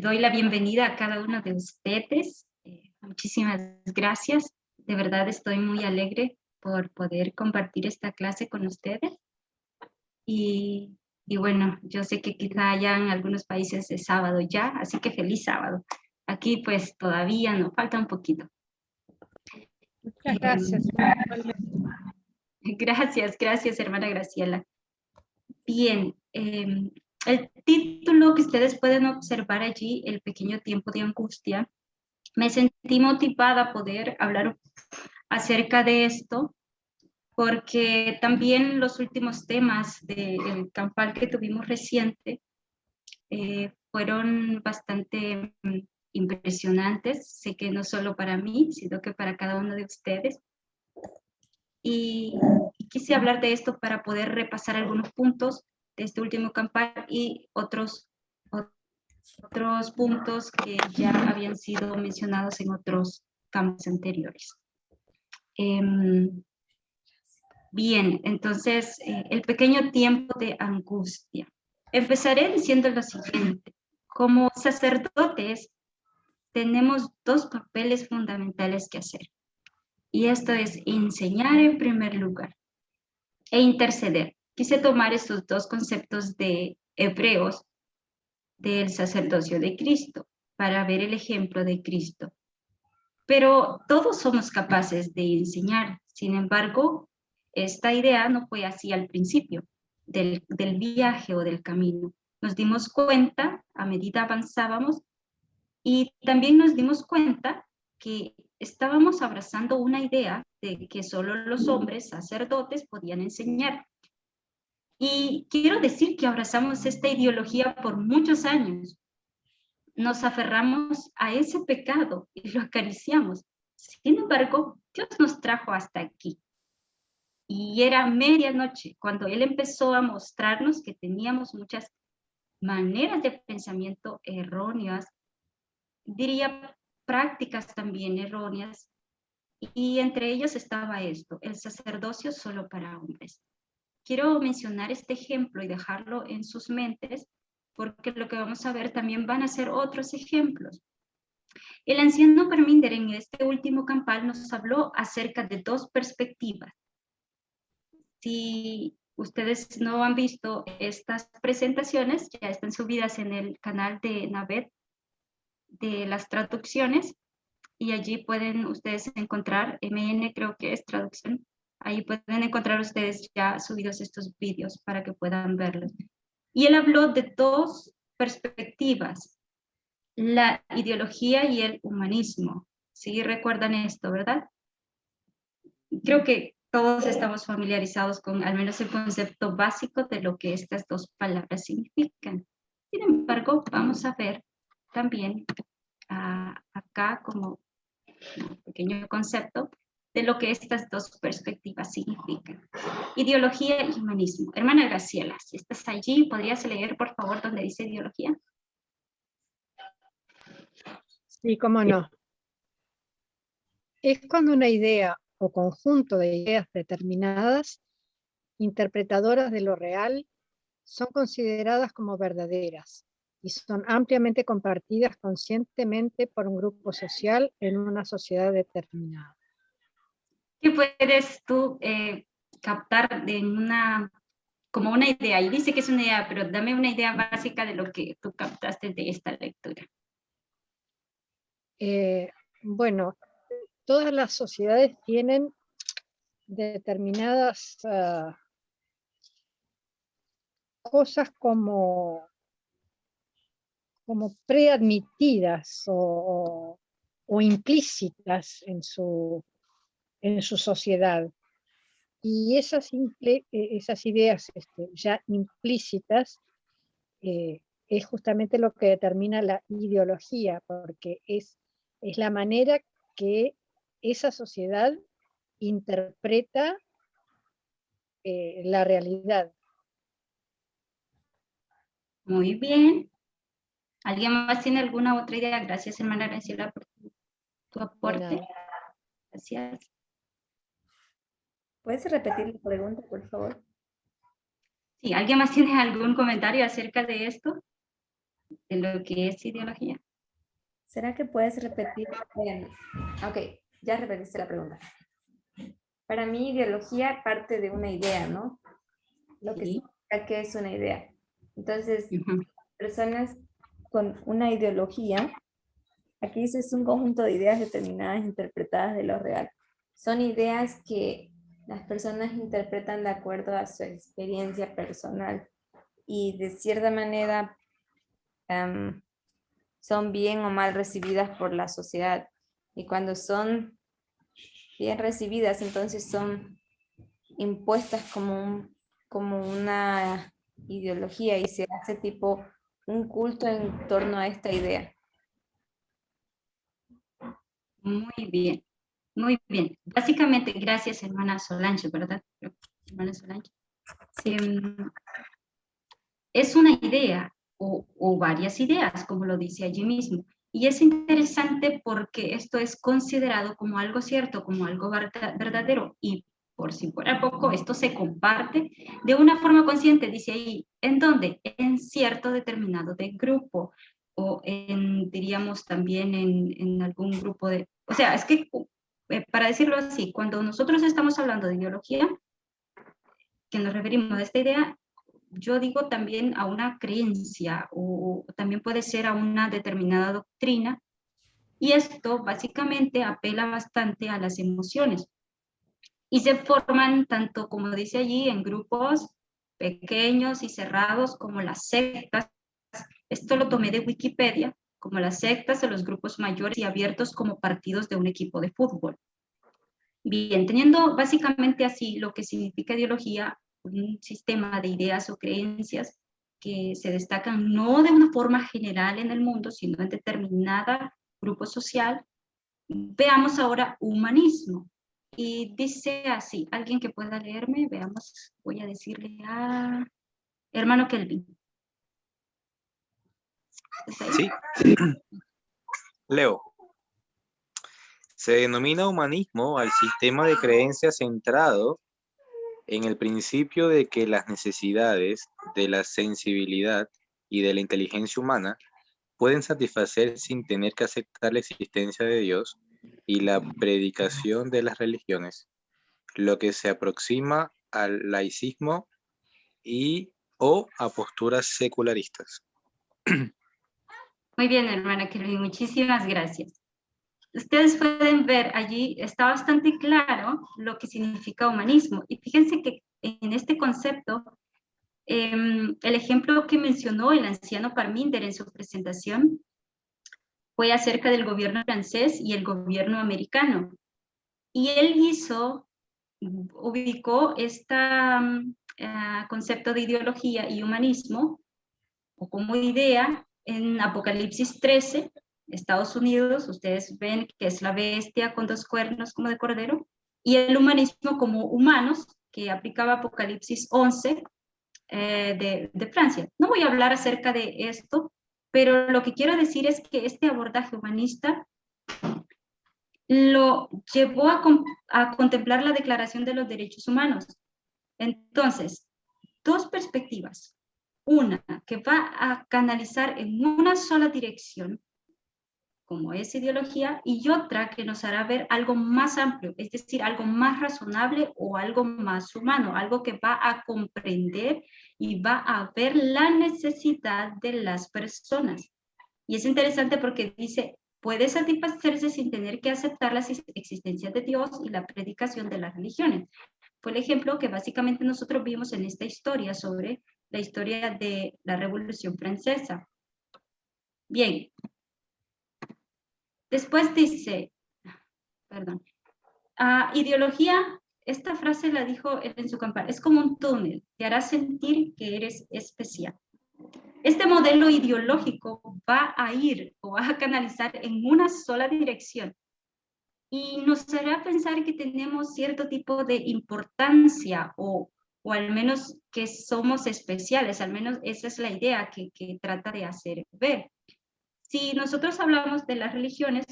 Doy la bienvenida a cada uno de ustedes. Muchísimas gracias. De verdad estoy muy alegre por poder compartir esta clase con ustedes. Y, y bueno, yo sé que quizá ya en algunos países es sábado ya, así que feliz sábado. Aquí pues todavía nos falta un poquito. Muchas gracias. Gracias, hermana Graciela. Bien, el título que ustedes pueden observar allí, El pequeño tiempo de angustia, me sentí motivada a poder hablar acerca de esto, porque también los últimos temas del campal que tuvimos reciente fueron bastante impresionantes. Sé que no solo para mí, sino que para cada uno de ustedes. Y quise hablar de esto para poder repasar algunos puntos de este último campal y otros puntos que ya habían sido mencionados en otros campos anteriores. Bien, entonces, el pequeño tiempo de angustia. Empezaré diciendo lo siguiente. Como sacerdotes, tenemos dos papeles fundamentales que hacer. Y esto es enseñar en primer lugar e interceder. Quise tomar estos dos conceptos de Hebreos del sacerdocio de Cristo para ver el ejemplo de Cristo. Pero todos somos capaces de enseñar. Sin embargo, esta idea no fue así al principio del viaje o del camino. Nos dimos cuenta a medida avanzábamos y también nos dimos cuenta que estábamos abrazando una idea de que solo los hombres sacerdotes podían enseñar. Y quiero decir que abrazamos esta ideología por muchos años. Nos aferramos a ese pecado y lo acariciamos. Sin embargo, Dios nos trajo hasta aquí. Y era medianoche cuando Él empezó a mostrarnos que teníamos muchas maneras de pensamiento erróneas, diría prácticas también erróneas, y entre ellas estaba esto, el sacerdocio solo para hombres. Quiero mencionar este ejemplo y dejarlo en sus mentes, porque lo que vamos a ver también van a ser otros ejemplos. El anciano Parminder en este último campal nos habló acerca de dos perspectivas. Si ustedes no han visto estas presentaciones, ya están subidas en el canal de Navet de las traducciones y allí pueden ustedes encontrar, MN creo que es traducción, ahí pueden encontrar ustedes ya subidos estos vídeos para que puedan verlos. Y él habló de dos perspectivas, la ideología y el humanismo. ¿Sí recuerdan esto, verdad? Creo que todos estamos familiarizados con al menos el concepto básico de lo que estas dos palabras significan. Sin embargo, vamos a ver también acá como un pequeño concepto de lo que estas dos perspectivas significan. Ideología y humanismo. Hermana Graciela, si estás allí, ¿podrías leer, por favor, donde dice ideología? Sí, cómo no. Es cuando una idea o conjunto de ideas determinadas, interpretadoras de lo real, son consideradas como verdaderas y son ampliamente compartidas conscientemente por un grupo social en una sociedad determinada. ¿Qué puedes tú captar de como una idea? Y dice que es una idea, pero dame una idea básica de lo que tú captaste de esta lectura. Bueno, todas las sociedades tienen determinadas cosas como preadmitidas o implícitas en su sociedad. Y esas ideas ya implícitas es justamente lo que determina la ideología, porque es la manera que esa sociedad interpreta la realidad. Muy bien. ¿Alguien más tiene alguna otra idea? Gracias, hermana Graciela, por tu aporte. Gracias. ¿Puedes repetir la pregunta, por favor? Sí, ¿alguien más tiene algún comentario acerca de esto? de lo que es ideología. ¿Será que puedes repetir? Ok, ya repetiste la pregunta. Para mí, ideología parte de una idea, ¿no? Lo que Sí. significa que es una idea. Entonces, Ujú. personas con una ideología, aquí dice es un conjunto de ideas determinadas interpretadas de lo real. Son ideas que las personas interpretan de acuerdo a su experiencia personal y de cierta manera son bien o mal recibidas por la sociedad. Y cuando son bien recibidas, entonces son impuestas como una ideología y se hace tipo un culto en torno a esta idea. Muy bien, muy bien. Básicamente, gracias, hermana Solange, ¿verdad? Hermana Solange. Sí. Es una idea o varias ideas, como lo dice allí mismo. Y es interesante porque esto es considerado como algo cierto, como algo verdadero. Y por si fuera poco, esto se comparte de una forma consciente, dice ahí, ¿en dónde? En cierto determinado de grupo o en, diríamos también en algún grupo de... O sea, es que, para decirlo así, cuando nosotros estamos hablando de ideología, que nos referimos a esta idea, yo digo también a una creencia o también puede ser a una determinada doctrina. Y esto básicamente apela bastante a las emociones. Y se forman tanto, como dice allí, en grupos pequeños y cerrados como las sectas. Esto lo tomé de Wikipedia, como las sectas o los grupos mayores y abiertos como partidos de un equipo de fútbol. Bien, teniendo básicamente así lo que significa ideología, un sistema de ideas o creencias que se destacan no de una forma general en el mundo, sino en determinada grupo social, veamos ahora humanismo. Y dice así, alguien que pueda leerme, veamos, voy a decirle a hermano Kelvin. Sí, leo. Se denomina humanismo al sistema de creencias centrado en el principio de que las necesidades de la sensibilidad y de la inteligencia humana pueden satisfacer sin tener que aceptar la existencia de Dios y la predicación de las religiones, lo que se aproxima al laicismo y o a posturas secularistas. Muy bien, hermana Kelvin, muchísimas gracias. Ustedes pueden ver allí, está bastante claro lo que significa humanismo. Y fíjense que en este concepto, el ejemplo que mencionó el anciano Parminder en su presentación fue acerca del gobierno francés y el gobierno americano. Y él ubicó este concepto de ideología y humanismo, o como idea, en Apocalipsis 13, Estados Unidos, ustedes ven que es la bestia con dos cuernos como de cordero, y el humanismo como humanos, que aplicaba Apocalipsis 11 de Francia. No voy a hablar acerca de esto, pero lo que quiero decir es que este abordaje humanista lo llevó a contemplar la Declaración de los Derechos Humanos. Entonces, dos perspectivas. Una que va a canalizar en una sola dirección, como es ideología, y otra que nos hará ver algo más amplio, es decir, algo más razonable o algo más humano, algo que va a comprender y va a ver la necesidad de las personas. Y es interesante porque dice, puede satisfacerse sin tener que aceptar las existencias de Dios y la predicación de las religiones. Fue el ejemplo que básicamente nosotros vimos en esta historia sobre la historia de la Revolución Francesa. Bien. Después dice, perdón, ideología, esta frase la dijo él en su campaña, es como un túnel, te hará sentir que eres especial. Este modelo ideológico va a ir o va a canalizar en una sola dirección y nos hará pensar que tenemos cierto tipo de importancia o al menos que somos especiales, al menos esa es la idea que trata de hacer ver. Si nosotros hablamos de las religiones,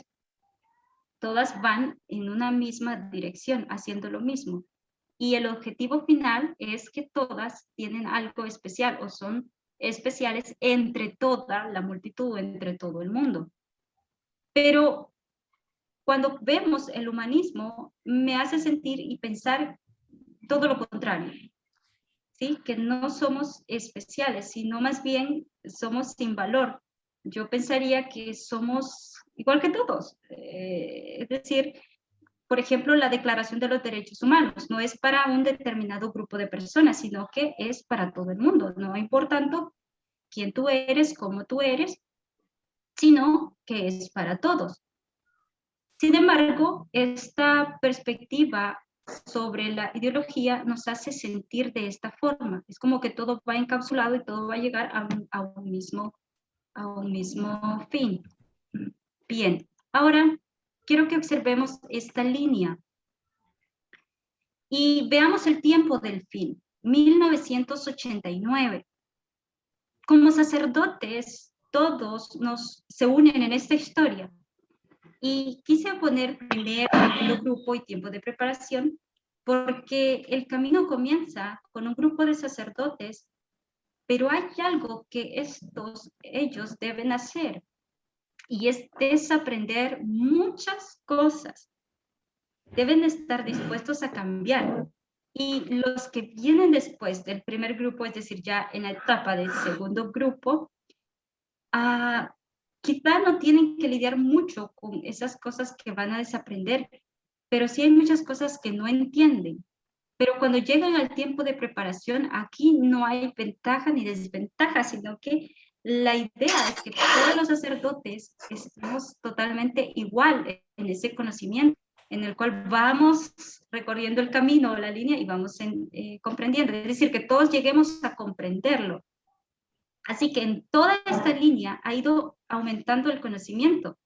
todas van en una misma dirección, haciendo lo mismo. Y el objetivo final es que todas tienen algo especial o son especiales entre toda la multitud, entre todo el mundo. Pero cuando vemos el humanismo, me hace sentir y pensar todo lo contrario, ¿sí? Que no somos especiales, sino más bien somos sin valor. Yo pensaría que somos igual que todos. Es decir, por ejemplo, la Declaración de los Derechos Humanos no es para un determinado grupo de personas, sino que es para todo el mundo, no importando quién tú eres, cómo tú eres, sino que es para todos. Sin embargo, esta perspectiva sobre la ideología nos hace sentir de esta forma. Es como que todo va encapsulado y todo va a llegar a un mismo fin. Bien, ahora quiero que observemos esta línea y veamos el tiempo del fin, 1989. Como sacerdotes, todos se unen en esta historia. Y quise poner primero grupo y tiempo de preparación porque el camino comienza con un grupo de sacerdotes, pero hay algo que ellos deben hacer y es desaprender muchas cosas. Deben estar dispuestos a cambiar. Y los que vienen después del primer grupo, es decir, ya en la etapa del segundo grupo, quizá no tienen que lidiar mucho con esas cosas que van a desaprender, pero sí hay muchas cosas que no entienden. Pero cuando llegan al tiempo de preparación, aquí no hay ventaja ni desventaja, sino que la idea es que todos los sacerdotes estamos totalmente igual en ese conocimiento, en el cual vamos recorriendo el camino o la línea y vamos comprendiendo. Es decir, que todos lleguemos a comprenderlo. Así que en toda esta línea ha ido aumentando el conocimiento.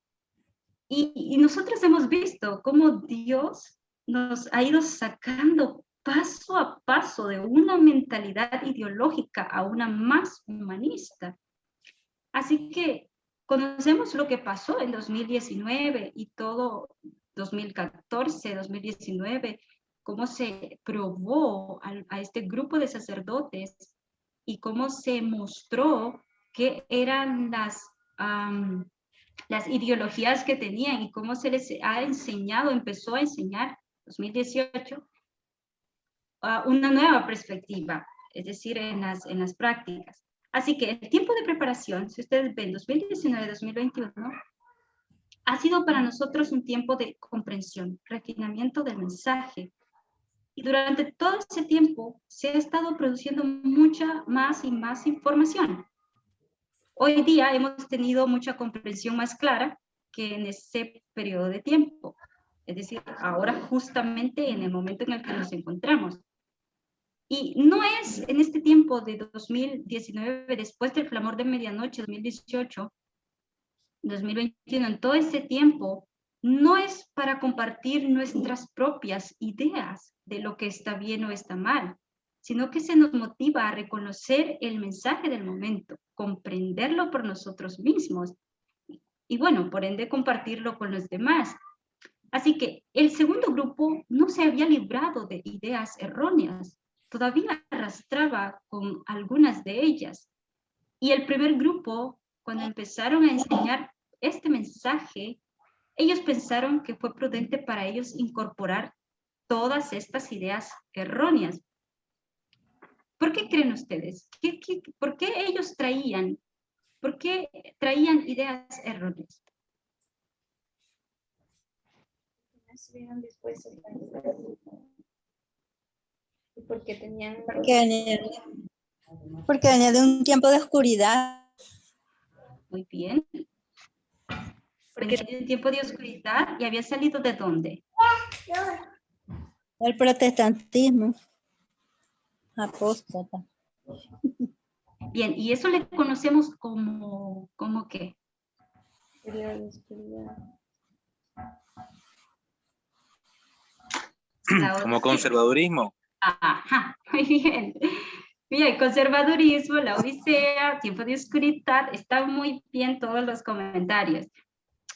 Y nosotros hemos visto cómo Dios nos ha ido sacando paso a paso de una mentalidad ideológica a una más humanista. Así que conocemos lo que pasó en 2019 y todo 2014, 2019, cómo se probó a este grupo de sacerdotes y cómo se mostró qué eran las ideologías que tenían y cómo se les ha enseñado, empezó a enseñar 2018 una nueva perspectiva, es decir, en las prácticas. Así que el tiempo de preparación, si ustedes ven 2019-2021, ha sido para nosotros un tiempo de comprensión, refinamiento del mensaje. Y durante todo ese tiempo se ha estado produciendo mucha más y más información. Hoy día hemos tenido mucha comprensión más clara que en ese periodo de tiempo. Es decir, ahora justamente en el momento en el que nos encontramos. Y no es en este tiempo de 2019, después del clamor de medianoche, 2018, 2021, en todo ese tiempo, no es para compartir nuestras propias ideas de lo que está bien o está mal, sino que se nos motiva a reconocer el mensaje del momento, comprenderlo por nosotros mismos y bueno, por ende compartirlo con los demás. Así que el segundo grupo no se había librado de ideas erróneas, todavía arrastraba con algunas de ellas. Y el primer grupo, cuando empezaron a enseñar este mensaje, ellos pensaron que fue prudente para ellos incorporar todas estas ideas erróneas. ¿Por qué creen ustedes? ¿Por qué ellos traían ideas erróneas? Porque tenían... Porque venía de un tiempo de oscuridad. Muy bien. Porque venía de un tiempo de oscuridad y había salido ¿de dónde? El protestantismo. Apóstata. Bien, y eso le conocemos como ¿qué? Como conservadurismo. Ajá, muy bien. Bien, conservadurismo, la Odisea, tiempo de oscuridad, están muy bien todos los comentarios.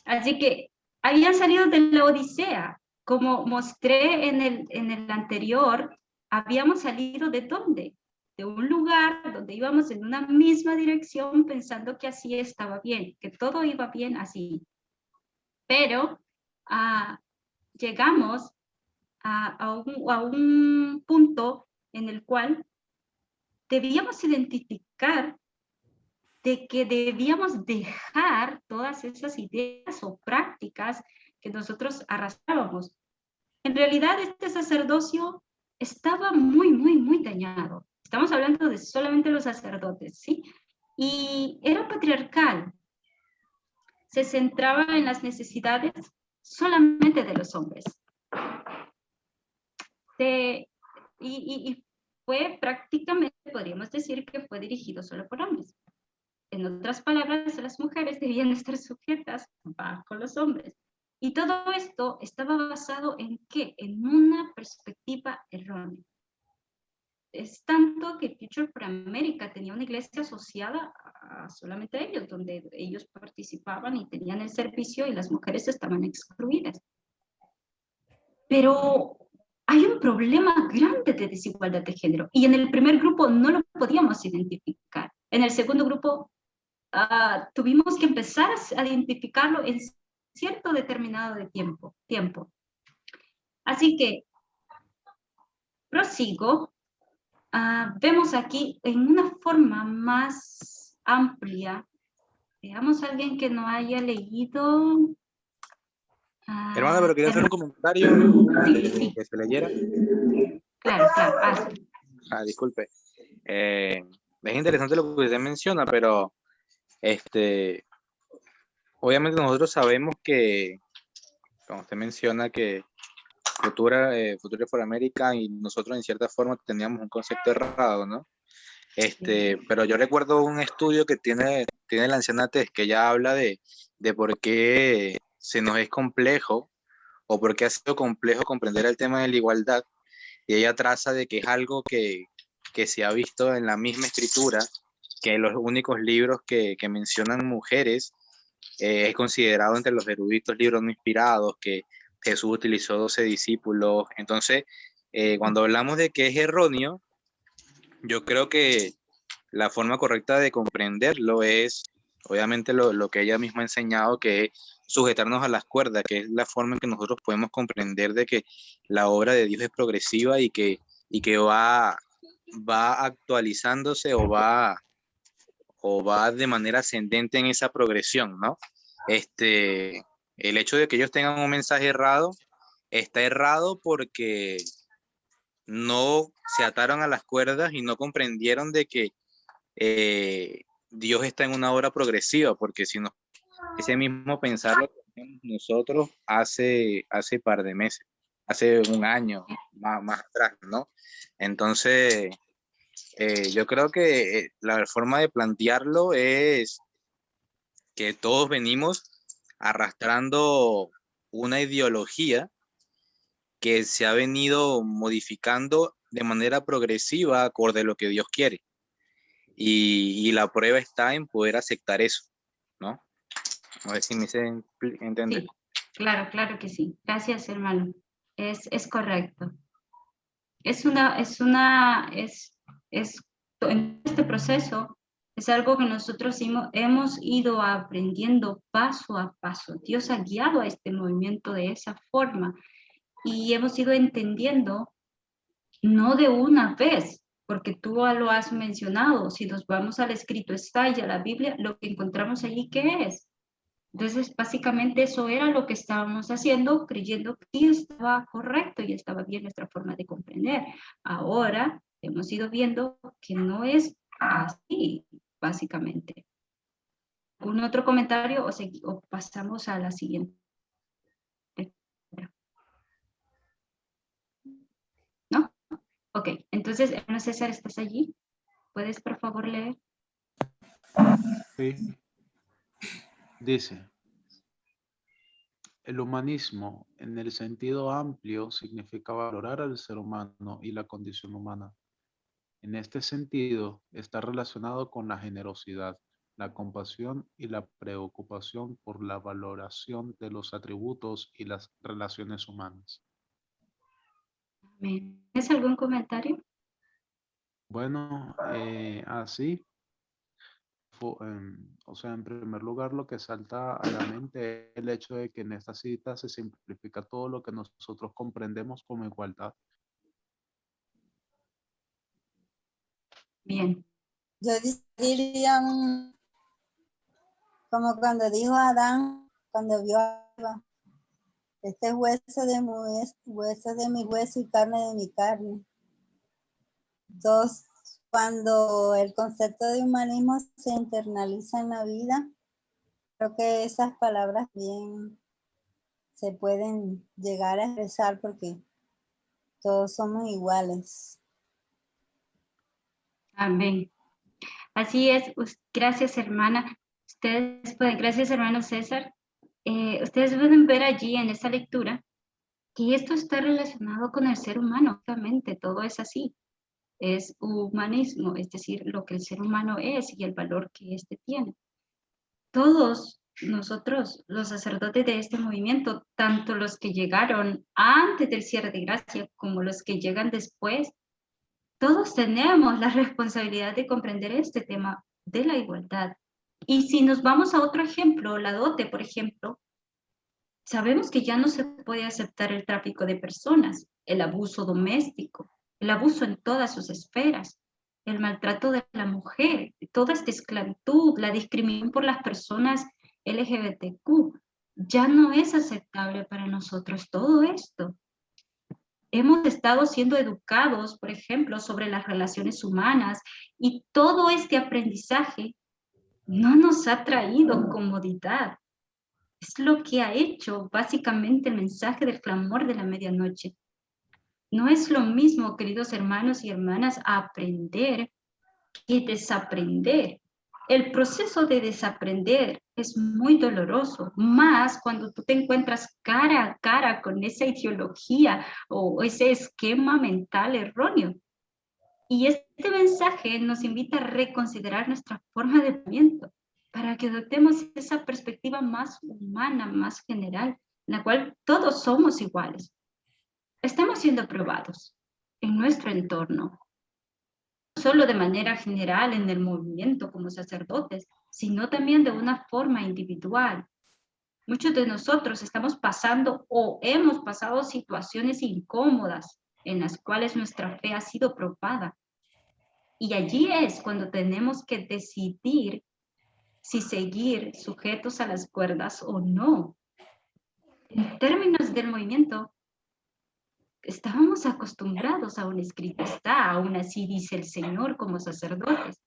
Así que habían salido de la Odisea, como mostré en el anterior, habíamos salido ¿de dónde? de un lugar donde íbamos en una misma dirección pensando que así estaba bien, que todo iba bien así. Pero llegamos a un punto en el cual debíamos identificar de que debíamos dejar todas esas ideas o prácticas que nosotros arrastrábamos. En realidad, este sacerdocio estaba muy, muy, muy dañado. Estamos hablando de solamente los sacerdotes, ¿sí? Y era patriarcal. Se centraba en las necesidades solamente de los hombres. Y fue prácticamente, podríamos decir que fue dirigido solo por hombres. En otras palabras, las mujeres debían estar sujetas bajo los hombres. Y todo esto estaba basado en ¿qué? En una perspectiva errónea. Es tanto que Future for America tenía una iglesia asociada a solamente ellos, donde ellos participaban y tenían el servicio y las mujeres estaban excluidas. Pero hay un problema grande de desigualdad de género y en el primer grupo no lo podíamos identificar. En el segundo grupo tuvimos que empezar a identificarlo en cierto determinado de tiempo. Así que prosigo. Vemos aquí en una forma más amplia. Veamos a alguien que no haya leído. Hermana, pero quería hacer un comentario antes de que se leyera. Claro, hazlo. Disculpe. Es interesante lo que usted menciona, pero obviamente nosotros sabemos que, como usted menciona, que Futura for America y nosotros en cierta forma teníamos un concepto errado, ¿no? Pero yo recuerdo un estudio que tiene la anciana Tess, que ya habla de por qué se nos es complejo o por qué ha sido complejo comprender el tema de la igualdad, y ella traza de que es algo que se ha visto en la misma escritura, que los únicos libros que mencionan mujeres es considerado entre los eruditos libros no inspirados, que Jesús utilizó 12 discípulos. Entonces, cuando hablamos de que es erróneo, yo creo que la forma correcta de comprenderlo es, obviamente, lo que ella misma ha enseñado, que es sujetarnos a las cuerdas, que es la forma en que nosotros podemos comprender de que la obra de Dios es progresiva y que va actualizándose o va de manera ascendente en esa progresión, ¿no? El hecho de que ellos tengan un mensaje errado, está errado porque no se ataron a las cuerdas y no comprendieron de que Dios está en una obra progresiva, porque si no, ese mismo pensar lo tenemos nosotros hace par de meses, hace un año más atrás, ¿no? Entonces, yo creo que la forma de plantearlo es que todos venimos arrastrando una ideología que se ha venido modificando de manera progresiva acorde a lo que Dios quiere. Y la prueba está en poder aceptar eso, ¿no? A ver si me hice entender. Sí, claro que sí. Gracias, hermano. Es correcto. En este proceso es algo que nosotros hemos ido aprendiendo paso a paso. Dios ha guiado a este movimiento de esa forma y hemos ido entendiendo, no de una vez, porque tú lo has mencionado, si nos vamos al escrito está y a la Biblia, lo que encontramos allí, ¿qué es? Entonces, básicamente eso era lo que estábamos haciendo, creyendo que estaba correcto y estaba bien nuestra forma de comprender. Ahora hemos ido viendo que no es así, básicamente. ¿Algún otro comentario o pasamos a la siguiente? ¿No? Ok, entonces, hermano César, ¿estás allí? ¿Puedes, por favor, leer? Sí. Dice, el humanismo, en el sentido amplio, significa valorar al ser humano y la condición humana. En este sentido, está relacionado con la generosidad, la compasión y la preocupación por la valoración de los atributos y las relaciones humanas. ¿Tienes algún comentario? Bueno, así, o sea, en primer lugar, lo que salta a la mente es el hecho de que en esta cita se simplifica todo lo que nosotros comprendemos como igualdad. Bien. Yo diría como cuando dijo Adán, cuando vio a Eva, este es hueso de mi hueso y carne de mi carne. Entonces, cuando el concepto de humanismo se internaliza en la vida, creo que esas palabras bien se pueden llegar a expresar porque todos somos iguales. Amén. Así es. Gracias, hermana. Gracias, hermano César. Ustedes pueden ver allí en esta lectura que esto está relacionado con el ser humano. Obviamente, todo es así. Es humanismo, es decir, lo que el ser humano es y el valor que éste tiene. Todos nosotros, los sacerdotes de este movimiento, tanto los que llegaron antes del cierre de gracia como los que llegan después, todos tenemos la responsabilidad de comprender este tema de la igualdad. Y si nos vamos a otro ejemplo, la dote, por ejemplo, sabemos que ya no se puede aceptar el tráfico de personas, el abuso doméstico, el abuso en todas sus esferas, el maltrato de la mujer, toda esta esclavitud, la discriminación por las personas LGBTQ. Ya no es aceptable para nosotros todo esto. Hemos estado siendo educados, por ejemplo, sobre las relaciones humanas y todo este aprendizaje no nos ha traído comodidad. Es lo que ha hecho básicamente el mensaje del clamor de la medianoche. No es lo mismo, queridos hermanos y hermanas, aprender que desaprender. El proceso de desaprender es muy doloroso, más cuando tú te encuentras cara a cara con esa ideología o ese esquema mental erróneo. Y este mensaje nos invita a reconsiderar nuestra forma de pensamiento para que adoptemos esa perspectiva más humana, más general, en la cual todos somos iguales. Estamos siendo probados en nuestro entorno, no solo de manera general en el movimiento como sacerdotes, sino también de una forma individual. Muchos de nosotros estamos pasando o hemos pasado situaciones incómodas en las cuales nuestra fe ha sido probada. Y allí es cuando tenemos que decidir si seguir sujetos a las cuerdas o no. En términos del movimiento, estábamos acostumbrados a un escrito está, aún así dice el Señor como sacerdotes.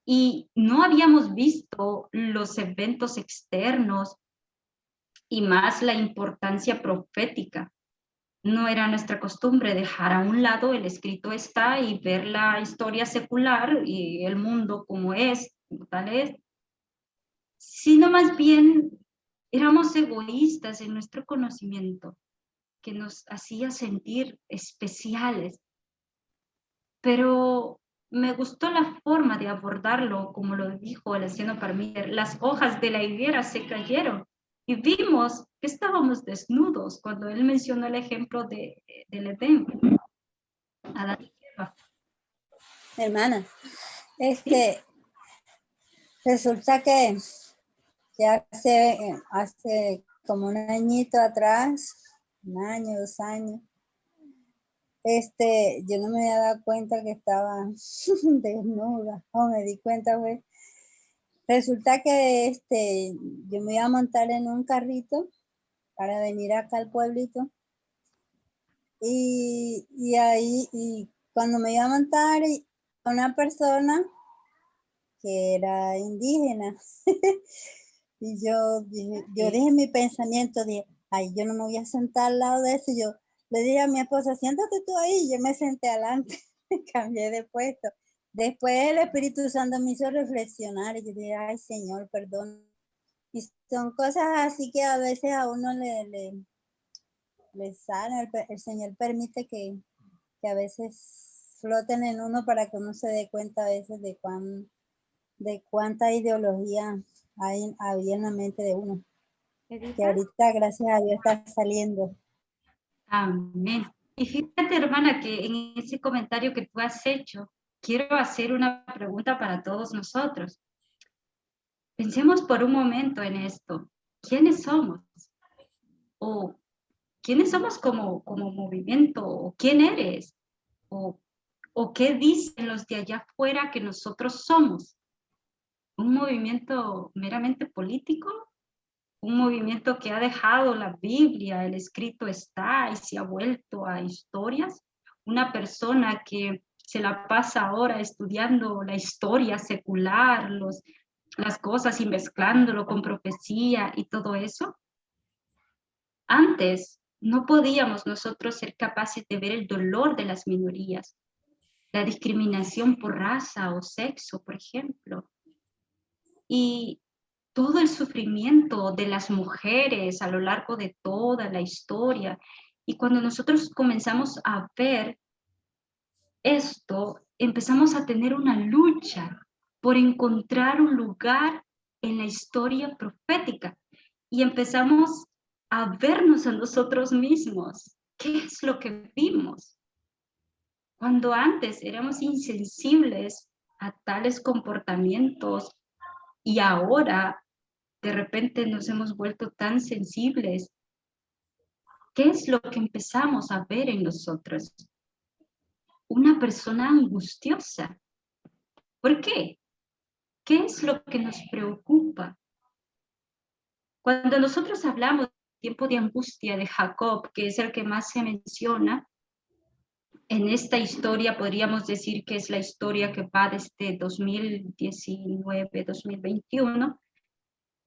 Y no habíamos visto los eventos externos y más la importancia profética. No era nuestra costumbre dejar a un lado el escrito está y ver la historia secular y el mundo como es, tal es, sino más bien éramos egoístas en nuestro conocimiento, que nos hacía sentir especiales. Pero me gustó la forma de abordarlo, como lo dijo el anciano Parmiter, las hojas de la higuera se cayeron y vimos que estábamos desnudos cuando él mencionó el ejemplo del Edén. Adán y Eva. Hermana, resulta que hace como un añito atrás, un año, 2 años, yo no me había dado cuenta que estaba desnuda, o me di cuenta, güey. Resulta que yo me iba a montar en un carrito para venir acá al pueblito, y ahí, y cuando me iba a montar, una persona que era indígena, y yo dije en mi pensamiento, dije, ay, yo no me voy a sentar al lado de eso. Yo le dije a mi esposa, siéntate tú ahí. Yo me senté adelante, cambié de puesto. Después el Espíritu Santo me hizo reflexionar y yo dije, ay, Señor, perdón. Y son cosas así que a veces a uno le salen, el Señor permite que a veces floten en uno para que uno se dé cuenta a veces de cuánta ideología había en la mente de uno. Edita. Que ahorita, gracias a Dios, está saliendo. Amén. Y fíjate, hermana, que en ese comentario que tú has hecho, quiero hacer una pregunta para todos nosotros. Pensemos por un momento en esto. ¿Quiénes somos? ¿O quiénes somos como movimiento? ¿O quién eres? ¿O qué dicen los de allá afuera que nosotros somos? ¿Un movimiento meramente político? ¿Un movimiento que ha dejado la Biblia, el escrito está y se ha vuelto a historias? ¿Una persona que se la pasa ahora estudiando la historia secular, las cosas y mezclándolo con profecía y todo eso? Antes no podíamos nosotros ser capaces de ver el dolor de las minorías, la discriminación por raza o sexo, por ejemplo, y todo el sufrimiento de las mujeres a lo largo de toda la historia. Y cuando nosotros comenzamos a ver esto, empezamos a tener una lucha por encontrar un lugar en la historia profética y empezamos a vernos a nosotros mismos. ¿Qué es lo que vimos? Cuando antes éramos insensibles a tales comportamientos y ahora de repente nos hemos vuelto tan sensibles, ¿qué es lo que empezamos a ver en nosotros? Una persona angustiosa. ¿Por qué? ¿Qué es lo que nos preocupa? Cuando nosotros hablamos del tiempo de angustia de Jacob, que es el que más se menciona, en esta historia podríamos decir que es la historia que va desde 2019, 2021,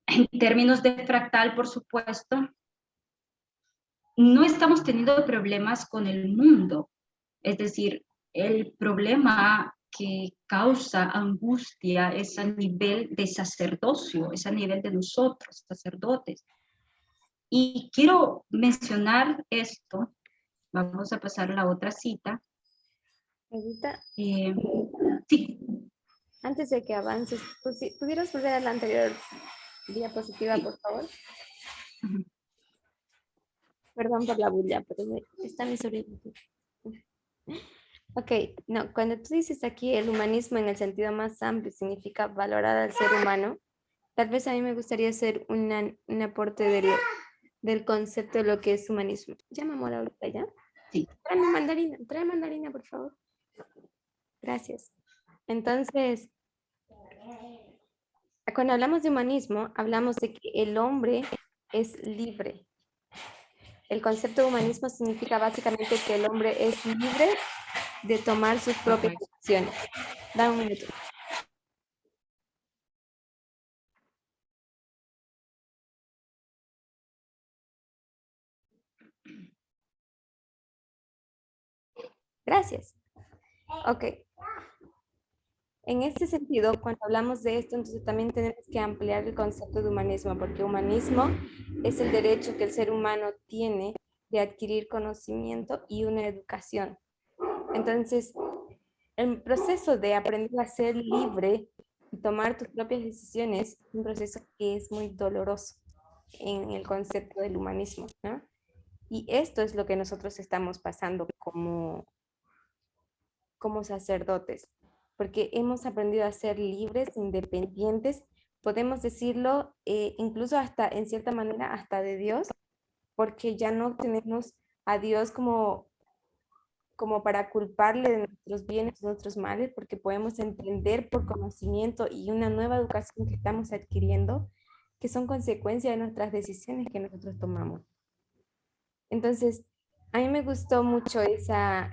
en términos de fractal, por supuesto, no estamos teniendo problemas con el mundo, es decir, el problema que causa angustia es a nivel de sacerdocio, es a nivel de nosotros, sacerdotes. Y quiero mencionar esto, vamos a pasar a la otra cita. Edita, Sí. antes de que avances, ¿pudieras volver a la anterior diapositiva, Sí. por favor? Perdón por la bulla, pero está mi sobrino. Ok, no, cuando tú dices aquí el humanismo en el sentido más amplio significa valorar al ser humano, tal vez a mí me gustaría hacer un aporte del concepto de lo que es humanismo. Ya, mi amor, ahorita ya. Sí. Trae mandarina, por favor. Gracias. Entonces, cuando hablamos de humanismo, hablamos de que el hombre es libre. El concepto de humanismo significa básicamente que el hombre es libre de tomar sus propias decisiones. Dame un minuto. Gracias. Ok. En este sentido, cuando hablamos de esto, entonces también tenemos que ampliar el concepto de humanismo, porque humanismo es el derecho que el ser humano tiene de adquirir conocimiento y una educación. Entonces, el proceso de aprender a ser libre y tomar tus propias decisiones es un proceso que es muy doloroso en el concepto del humanismo, ¿no? Y esto es lo que nosotros estamos pasando como sacerdotes, porque hemos aprendido a ser libres, independientes, podemos decirlo incluso hasta, en cierta manera, hasta de Dios, porque ya no tenemos a Dios como para culparle de nuestros bienes, de nuestros males, porque podemos entender por conocimiento y una nueva educación que estamos adquiriendo, que son consecuencia de nuestras decisiones que nosotros tomamos. Entonces, a mí me gustó mucho esa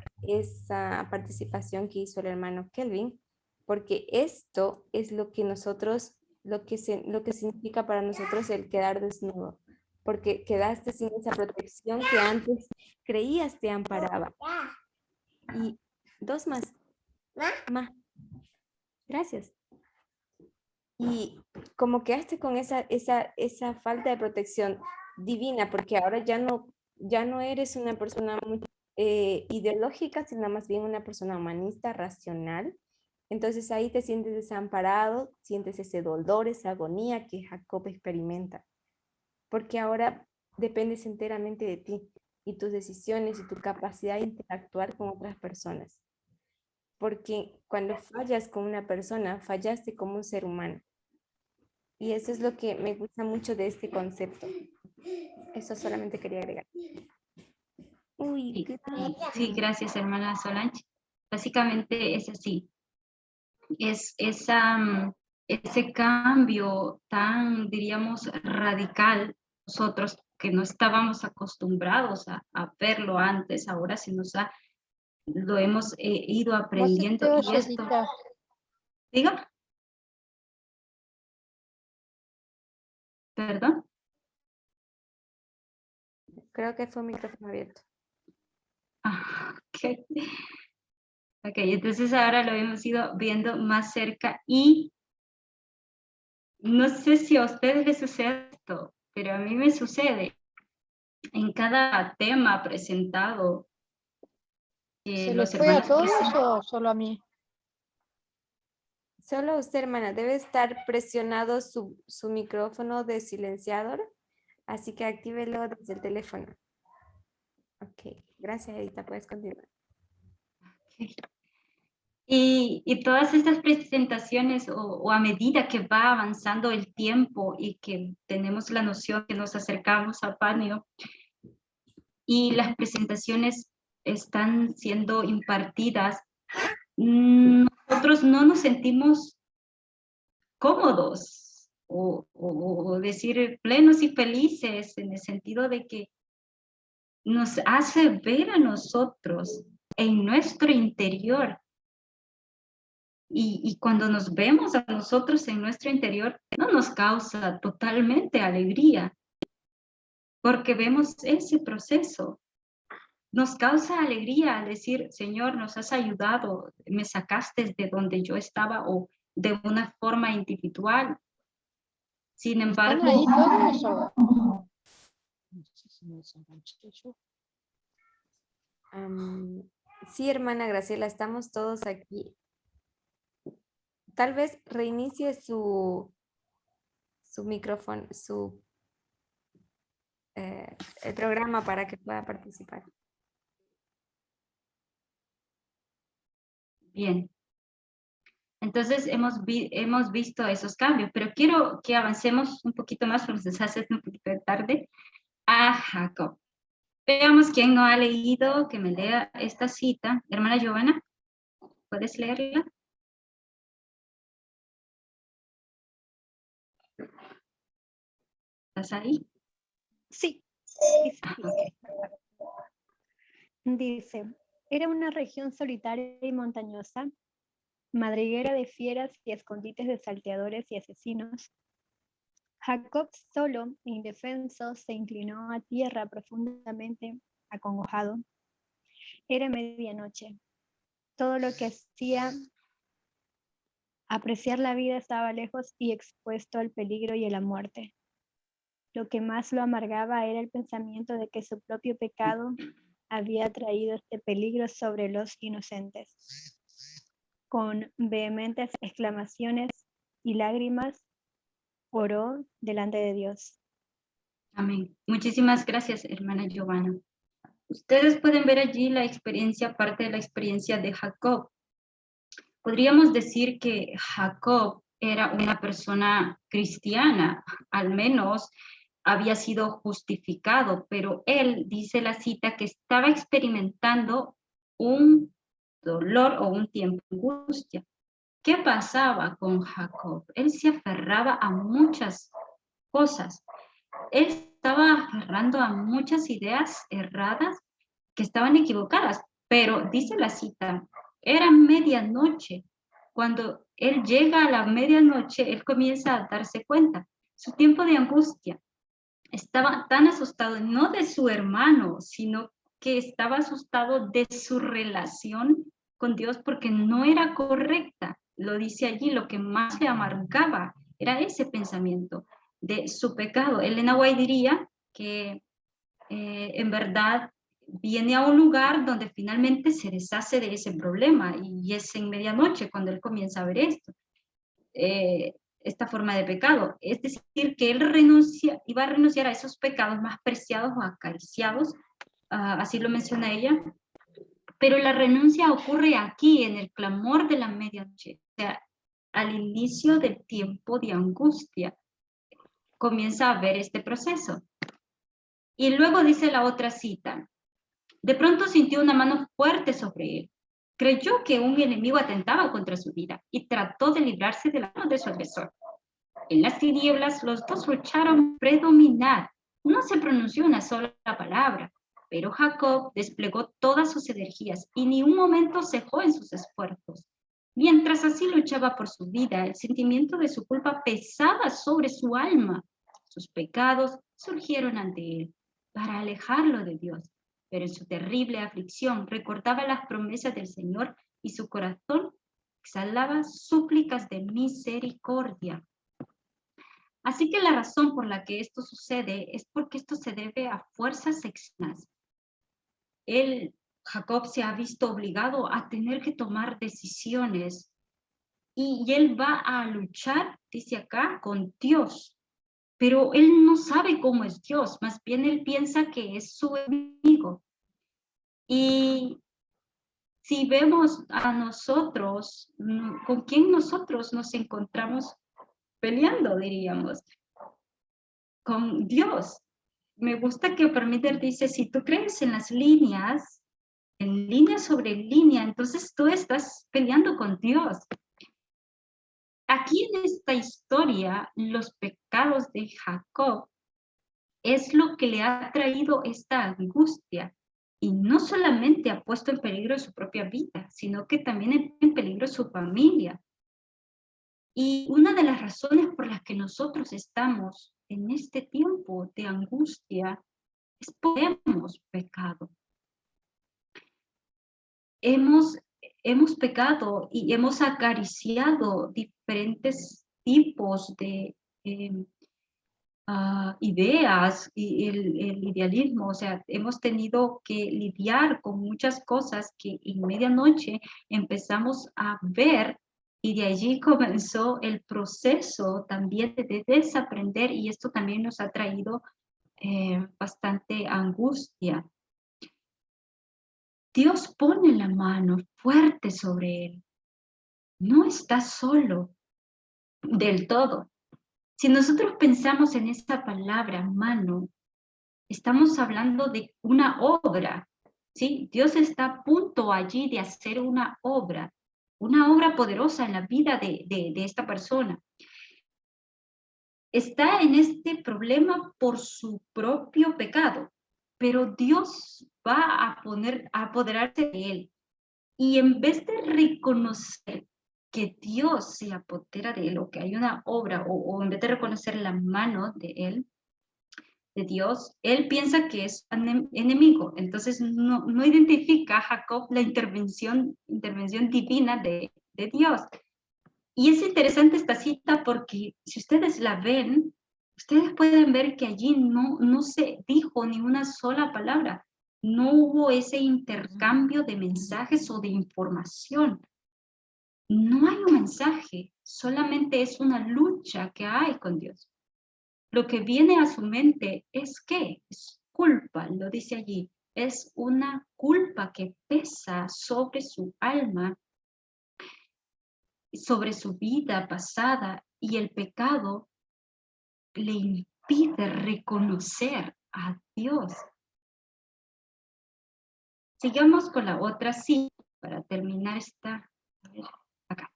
participación que hizo el hermano Kelvin, porque esto es lo que nosotros, lo que significa para nosotros el quedar desnudo, porque quedaste sin esa protección que antes creías te amparaba. Y dos más. Gracias. Y como quedaste con esa falta de protección divina, porque ahora ya no eres una persona muy ideológica, sino más bien una persona humanista, racional. Entonces ahí te sientes desamparado, sientes ese dolor, esa agonía que Jacob experimenta, porque ahora dependes enteramente de ti. y tus decisiones y tu capacidad de interactuar con otras personas. Porque cuando fallas con una persona, fallaste como un ser humano. Y eso es lo que me gusta mucho de este concepto. Eso solamente quería agregar. Uy, Sí, gracias. sí, gracias, hermana Solange. Básicamente es así. Es ese cambio tan, diríamos, radical, nosotros que no estábamos acostumbrados a verlo antes, ahora se nos ha, lo hemos ido No se aprendiendo te y oye, esto, Edita. diga, perdón. Creo que fue un micrófono abierto. Ah, ok. Ok, entonces ahora lo hemos ido viendo más cerca y no sé si a ustedes les sucede esto, pero a mí me sucede en cada tema presentado. ¿Se les Los fue a hermanos todos presentan. o solo a mí? Solo usted, hermana, debe estar presionado su micrófono de silenciador, así que actívelo desde el teléfono. Ok, gracias, Edita, puedes continuar. Y todas estas presentaciones o a medida que va avanzando el tiempo y que tenemos la noción que nos acercamos a Panio y las presentaciones están siendo impartidas, nosotros no nos sentimos cómodos o decir plenos y felices en el sentido de que nos hace ver a nosotros en nuestro interior. Y cuando nos vemos a nosotros en nuestro interior, no nos causa totalmente alegría, porque vemos ese proceso. Nos causa alegría al decir, Señor, nos has ayudado, me sacaste de donde yo estaba o de una forma individual. Sin ¿Están embargo, ahí todos o? No sé si me desenganché yo. Sí, hermana Graciela, estamos todos aquí. Tal vez reinicie su micrófono, el programa para que pueda participar. bien. Entonces hemos visto esos cambios, pero quiero que avancemos un poquito más, porque se hace un poquito tarde, a Jacob. Veamos quién no ha leído, que me lea esta cita. Hermana Giovanna, ¿puedes leerla? ¿Estás ahí? Sí, dice así. Dice, era una región solitaria y montañosa, madriguera de fieras y escondites de salteadores y asesinos. Jacob, solo e indefenso, se inclinó a tierra profundamente acongojado. Era medianoche. Todo lo que hacía apreciar la vida estaba lejos y expuesto al peligro y a la muerte. Lo que más lo amargaba era el pensamiento de que su propio pecado había traído este peligro sobre los inocentes. Con vehementes exclamaciones y lágrimas, oró delante de Dios. Amén. Muchísimas gracias, hermana Giovanna. Ustedes pueden ver allí la experiencia, parte de la experiencia de Jacob. Podríamos decir que Jacob era una persona cristiana, al menos había sido justificado, pero él, dice la cita, que estaba experimentando un dolor o un tiempo de angustia. ¿Qué pasaba con Jacob? Él se aferraba a muchas cosas. Él estaba aferrando a muchas ideas erradas que estaban equivocadas, pero dice la cita, era medianoche. Cuando él llega a la medianoche, él comienza a darse cuenta. Su tiempo de angustia. Estaba tan asustado, no de su hermano, sino que estaba asustado de su relación con Dios porque no era correcta. Lo dice allí, lo que más le amargaba era ese pensamiento de su pecado. Elena White diría que en verdad viene a un lugar donde finalmente se deshace de ese problema y es en medianoche cuando él comienza a ver esto, esta forma de pecado. Es decir, que él iba a renunciar a esos pecados más preciados o acariciados así lo menciona ella, pero la renuncia ocurre aquí, en el clamor de la medianoche, o sea, al inicio del tiempo de angustia, comienza a ver este proceso. Y luego dice la otra cita, de pronto sintió una mano fuerte sobre él. Creyó que un enemigo atentaba contra su vida y trató de librarse de la mano de su agresor. En las tinieblas los dos lucharon predominar. No se pronunció una sola palabra, pero Jacob desplegó todas sus energías y ni un momento cejó en sus esfuerzos. Mientras así luchaba por su vida, el sentimiento de su culpa pesaba sobre su alma. Sus pecados surgieron ante él para alejarlo de Dios, pero en su terrible aflicción recordaba las promesas del Señor y su corazón exhalaba súplicas de misericordia. Así que la razón por la que esto sucede es porque esto se debe a fuerzas externas. Jacob se ha visto obligado a tener que tomar decisiones y él va a luchar, dice acá, con Dios. Pero él no sabe cómo es Dios, más bien él piensa que es su enemigo. Y si vemos a nosotros, ¿con quién nosotros nos encontramos peleando, diríamos? Con Dios. Me gusta que Permiter dice, si tú crees en las líneas, en línea sobre línea, entonces tú estás peleando con Dios. Aquí en esta historia, los pecados de Jacob es lo que le ha traído esta angustia. Y no solamente ha puesto en peligro su propia vida, sino que también en peligro su familia. Y una de las razones por las que nosotros estamos en este tiempo de angustia es porque hemos pecado. Hemos pecado y hemos acariciado diferentes tipos de ideas y el idealismo. O sea, hemos tenido que lidiar con muchas cosas que en medianoche empezamos a ver. Y de allí comenzó el proceso también de desaprender, y esto también nos ha traído bastante angustia. Dios pone la mano fuerte sobre él. No está solo del todo. Si nosotros pensamos en esta palabra mano, estamos hablando de una obra, ¿sí? Dios está a punto allí de hacer una obra poderosa en la vida de esta persona. Está en este problema por su propio pecado, pero Dios va a apoderarse de él. Y en vez de reconocer que Dios se apodera de él, o que hay una obra, o en vez de reconocer la mano de él, de Dios, él piensa que es un enemigo. Entonces no identifica a Jacob la intervención divina de Dios. Y es interesante esta cita porque si ustedes la ven, ustedes pueden ver que allí no se dijo ni una sola palabra. No hubo ese intercambio de mensajes o de información. No hay un mensaje, solamente es una lucha que hay con Dios. Lo que viene a su mente es ¿qué? Es culpa, lo dice allí. Es una culpa que pesa sobre su alma, sobre su vida pasada, y el pecado le impide reconocer a Dios. Sigamos con la otra cita para terminar esta. A ver, acá.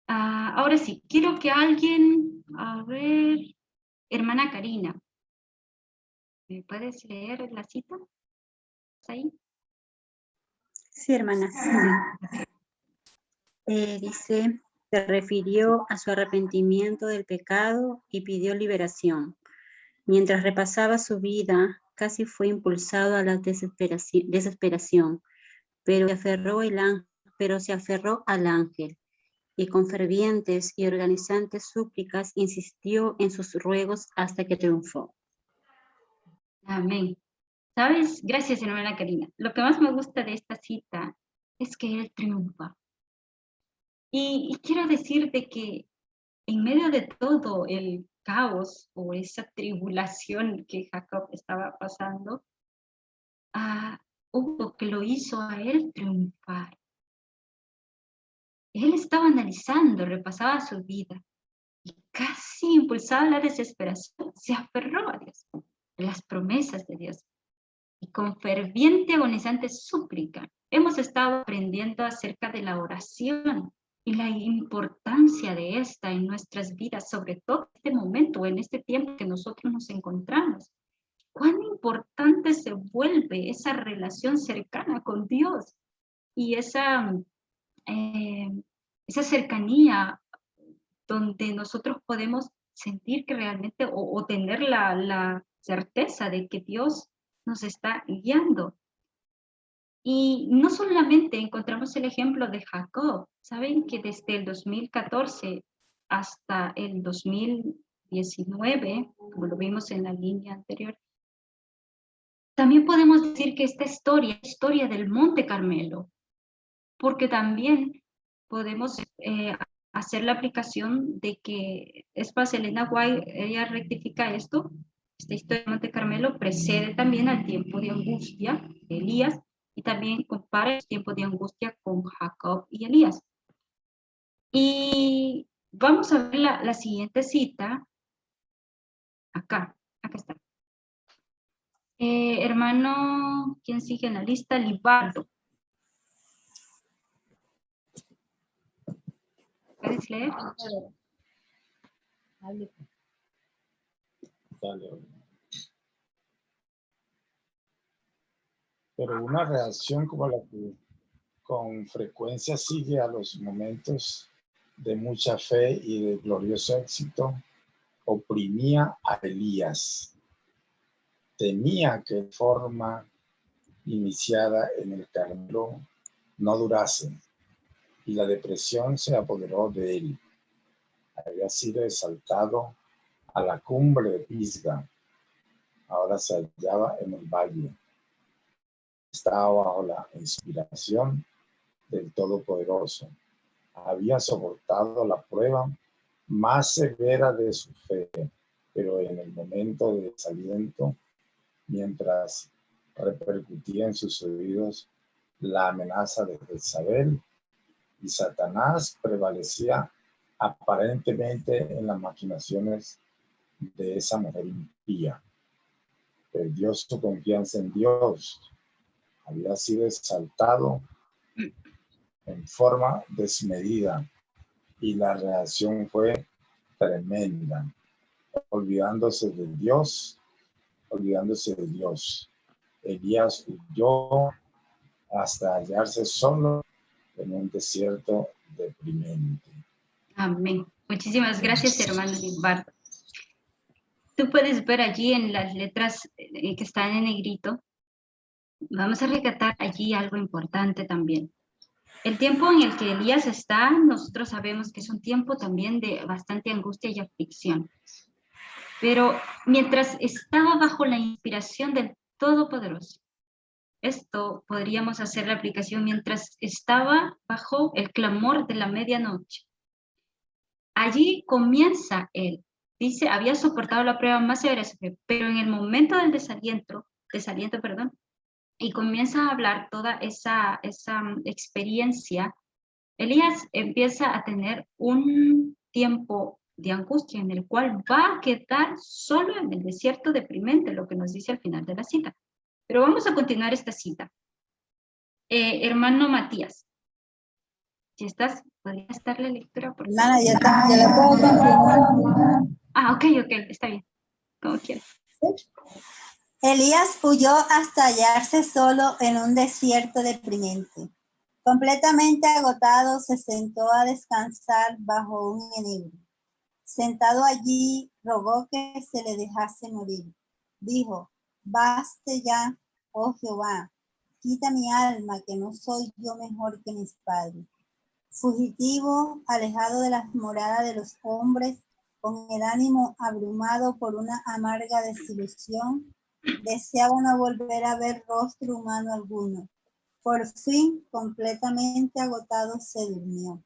Ahora sí, quiero que alguien, a ver, hermana Karina, ¿me puedes leer la cita? ¿Está ahí? Sí, hermana. Dice, se refirió a su arrepentimiento del pecado y pidió liberación. Mientras repasaba su vida, casi fue impulsado a la desesperación, pero se aferró al ángel y con fervientes y organizantes súplicas insistió en sus ruegos hasta que triunfó. Amén. ¿Sabes? Gracias, hermana Karina. Lo que más me gusta de esta cita es que él triunfa. Y quiero decirte que en medio de todo el caos o esa tribulación que Jacob estaba pasando, hubo que lo hizo a él triunfar. Él estaba analizando, repasaba su vida y casi impulsado a la desesperación, se aferró a Dios, a las promesas de Dios. Y con ferviente agonizante súplica, hemos estado aprendiendo acerca de la oración y la importancia de esta en nuestras vidas, sobre todo en este momento, en este tiempo que nosotros nos encontramos. Cuán importante se vuelve esa relación cercana con Dios y esa cercanía donde nosotros podemos sentir que realmente o tener la certeza de que Dios nos está guiando. Y no solamente encontramos el ejemplo de Jacob, saben que desde el 2014 hasta el 2019, como lo vimos en la línea anterior, también podemos decir que esta historia del Monte Carmelo, porque también podemos hacer la aplicación de que es más, Elena White, ella rectifica esto. Esta historia de Monte Carmelo precede también al tiempo de angustia de Elías y también compara el tiempo de angustia con Jacob y Elías. Y vamos a ver la siguiente cita. Acá está. Hermano, ¿quién sigue en la lista? Libardo. ¿Puedes leer? Dale. Pero una reacción como la que con frecuencia sigue a los momentos de mucha fe y de glorioso éxito, oprimía a Elías. Temía que la forma iniciada en el Carmelo no durase, y la depresión se apoderó de él. Había sido exaltado a la cumbre de Pisga. Ahora se hallaba en el valle. Estaba bajo la inspiración del Todopoderoso. Había soportado la prueba más severa de su fe, pero en el momento de desaliento, mientras repercutía en sus oídos la amenaza de Jezabel, y Satanás prevalecía aparentemente en las maquinaciones de esa mujer impía. Perdió su confianza en Dios. Había sido exaltado en forma desmedida y la reacción fue tremenda, olvidándose de Dios. Elías huyó hasta hallarse solo en un desierto deprimente. Amén. Muchísimas gracias, hermano Libardo. Tú puedes ver allí en las letras que están en negrito. Vamos a rescatar allí algo importante también. El tiempo en el que Elías está, nosotros sabemos que es un tiempo también de bastante angustia y aflicción. Pero mientras estaba bajo la inspiración del Todopoderoso, esto podríamos hacer la aplicación mientras estaba bajo el clamor de la medianoche. Allí comienza él. Dice, había soportado la prueba más severa, pero en el momento del desaliento, y comienza a hablar toda esa experiencia, Elías empieza a tener un tiempo de angustia en el cual va a quedar solo en el desierto deprimente, lo que nos dice al final de la cita. Pero vamos a continuar esta cita. Hermano Matías, si estás, ¿podrías darle lectura? Por Hermana, yo la puedo continuar. Ok, está bien, como quieras. Elías huyó hasta hallarse solo en un desierto deprimente. Completamente agotado, se sentó a descansar bajo un enebro. Sentado allí, rogó que se le dejase morir. Dijo, baste ya, oh Jehová, quita mi alma, que no soy yo mejor que mis padres. Fugitivo, alejado de las moradas de los hombres, con el ánimo abrumado por una amarga desilusión, deseaba no volver a ver rostro humano alguno. Por fin, completamente agotado, se durmió.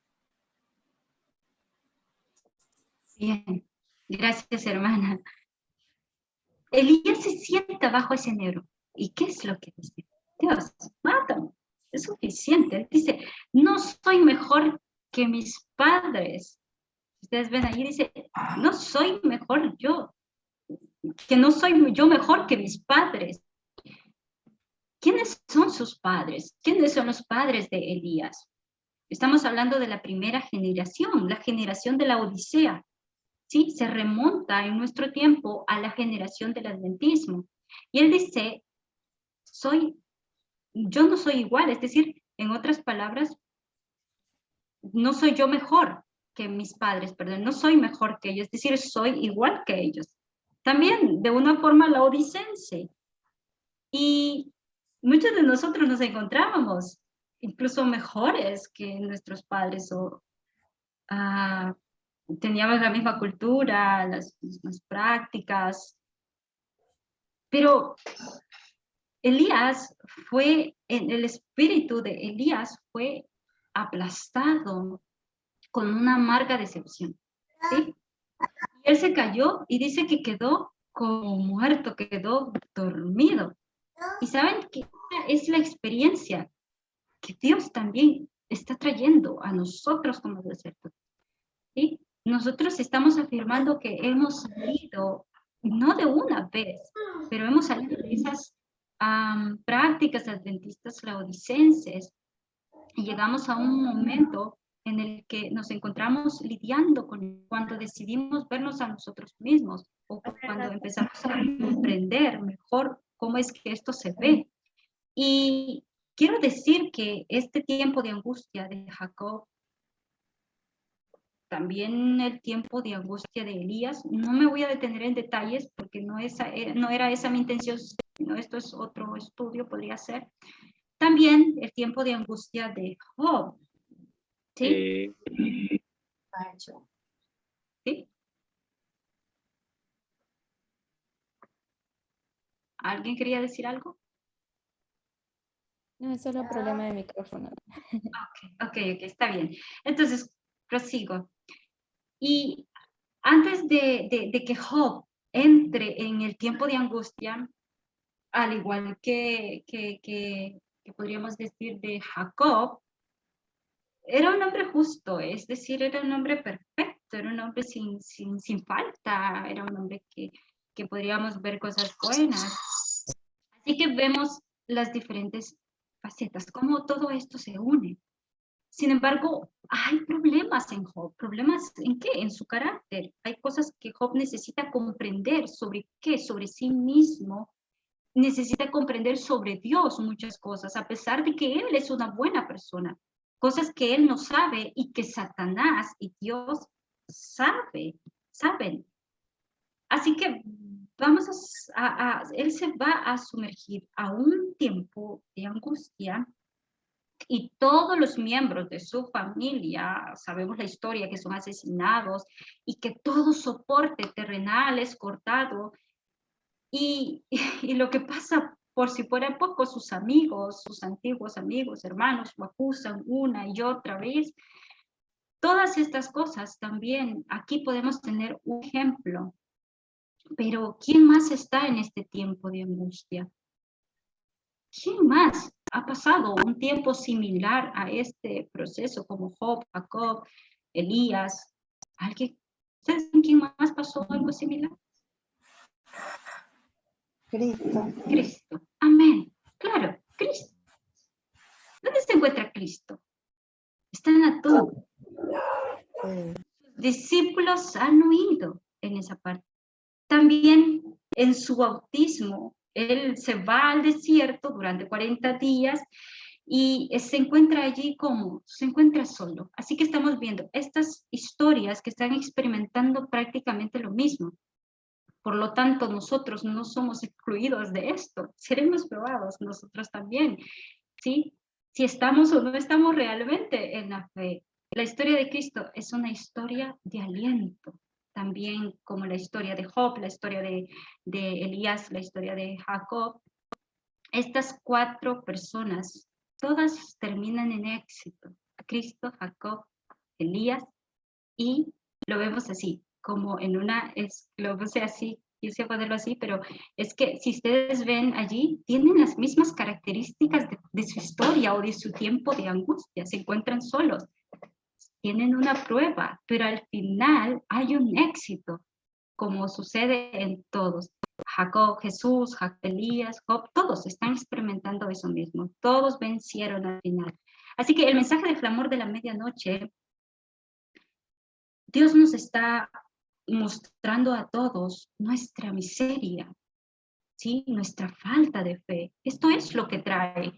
Bien, gracias, hermana. Elías se sienta bajo ese enebro. ¿Y qué es lo que dice? Dios, mátame. Es suficiente. Él dice, no soy mejor que mis padres. Ustedes ven ahí, dice, no soy mejor yo. Que no soy yo mejor que mis padres. ¿Quiénes son sus padres? ¿Quiénes son los padres de Elías? Estamos hablando de la primera generación, la generación de la Odisea. ¿Sí? Se remonta en nuestro tiempo a la generación del adventismo. Y él dice, yo no soy igual, es decir, en otras palabras, no soy yo mejor que mis padres, perdón, no soy mejor que ellos, es decir, soy igual que ellos. También, de una forma laodicense. Y muchos de nosotros nos encontrábamos incluso mejores que nuestros padres o teníamos la misma cultura, las mismas prácticas, pero Elías el espíritu de Elías fue aplastado con una amarga decepción, ¿sí? Y él se cayó y dice que quedó como muerto, quedó dormido. Y saben que esa es la experiencia que Dios también está trayendo a nosotros como desertos, ¿sí? Nosotros estamos afirmando que hemos salido, no de una vez, pero hemos salido de esas prácticas adventistas laodicenses y llegamos a un momento en el que nos encontramos lidiando con cuando decidimos vernos a nosotros mismos o cuando empezamos a comprender mejor cómo es que esto se ve. Y quiero decir que este tiempo de angustia de Jacob, también el tiempo de angustia de Elías, no me voy a detener en detalles porque no era esa mi intención, sino esto es otro estudio, podría ser. También el tiempo de angustia de Job. ¿Sí? ¿Sí? ¿Alguien quería decir algo? No, es solo problema de micrófono. Ok, está bien. Entonces, prosigo. Y antes de que Job entre en el tiempo de angustia, al igual que podríamos decir de Jacob, era un hombre justo, es decir, era un hombre perfecto, era un hombre sin falta, era un hombre que podríamos ver cosas buenas. Así que vemos las diferentes facetas, cómo todo esto se une. Sin embargo, hay problemas en Job. ¿Problemas en qué? En su carácter. Hay cosas que Job necesita comprender sobre qué, sobre sí mismo. Necesita comprender sobre Dios muchas cosas, a pesar de que él es una buena persona. Cosas que él no sabe y que Satanás y Dios saben. Así que él se va a sumergir a un tiempo de angustia y todos los miembros de su familia, sabemos la historia, que son asesinados y que todo soporte terrenal es cortado. Y lo que pasa, por si fuera poco, sus amigos, sus antiguos amigos, hermanos, lo acusan una y otra vez. Todas estas cosas también, aquí podemos tener un ejemplo. Pero ¿quién más está en este tiempo de angustia? ¿Quién más ha pasado un tiempo similar a este proceso como Job, Jacob, Elías? ¿Alguien? ¿Ustedes saben quién más pasó algo similar? Cristo. Amén. Claro, Cristo. ¿Dónde se encuentra Cristo? Está en la tumba. Sus discípulos han huido en esa parte. También en su bautismo, él se va al desierto durante 40 días y se encuentra allí como, se encuentra solo. Así que estamos viendo estas historias que están experimentando prácticamente lo mismo. Por lo tanto, nosotros no somos excluidos de esto. Seremos probados nosotros también, ¿sí? Si estamos o no estamos realmente en la fe. La historia de Cristo es una historia de aliento, también como la historia de Job, la historia de Elías, la historia de Jacob. Estas 4 personas, todas terminan en éxito. Cristo, Jacob, Elías, y lo vemos así, como en una, lo puse así, quise ponerlo así, pero es que si ustedes ven allí, tienen las mismas características de su historia o de su tiempo de angustia, se encuentran solos, tienen una prueba, pero al final hay un éxito, como sucede en todos. Jacob, Jesús, Elías, Job, todos están experimentando eso mismo, todos vencieron al final. Así que el mensaje del clamor de la medianoche, Dios nos está mostrando a todos nuestra miseria, ¿sí? Nuestra falta de fe. Esto es lo que trae.